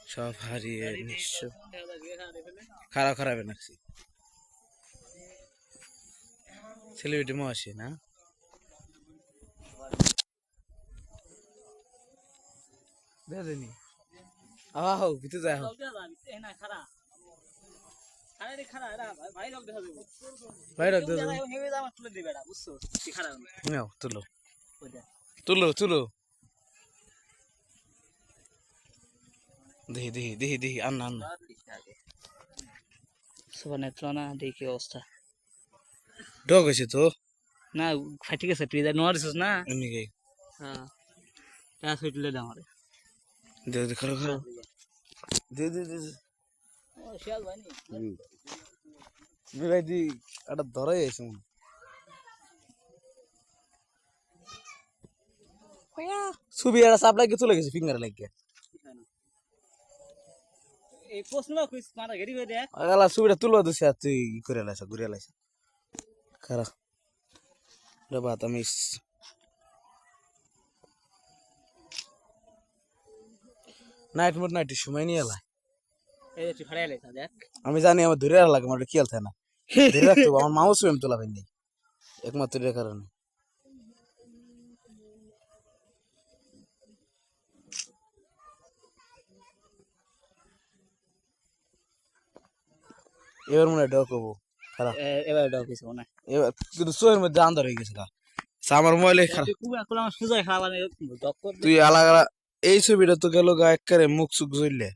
সব হারিয়ে নিঃস্ব খারাপ খারাপ নাকছি সেলিব্রিটি মহাসি না দেখেনি আহ ভিতরে যায় ভাই রাখ তুলো তুলো তুলো দেখি দেখি দেখি দেখি আন্না আন্না সুবান না দেখি অবস্থা ডগ হয়েছে তো না ফাটি গেছে তুই নোয়ারিস না এমনি গে হ্যাঁ তা সুইটলে দামারে দে দে খারাপ খারাপ দে দে দে ও শিয়াল ভাই নি ভাই দি এটা ধরাই আছে মনে ছবি এটা সাপ লাগিয়ে চলে গেছে ফিঙ্গার লাগিয়ে এই প্রশ্ন কইস মারা গেরি হই দেখ আগালা ছবিটা তুলো দিছে আর তুই করে লাইছ ঘুরে লাইছ খারাপ রে বাত আমি নাইট মোড নাইট সময় নিয়ে এলা এই তুই ফাড়াই লাইছ দেখ আমি জানি আমার ধরে লাগে আমার কি আলতে না ধরে রাখতো আমার মাউস এম তোলা ভাই একমাত্র এর কারণে এবার মনে ডক হবো খারাপ এবার দাও কিছু না এবার কিন্তু সোয়ের মধ্যে আন্দার হয়ে গেছে আমার মোবাইলে খারাপ কুলা আমার সুজা খাওয়া তুই আলাদা এই ছবিটা তো গেল গা একবারে মুখ সুখ জ্বললে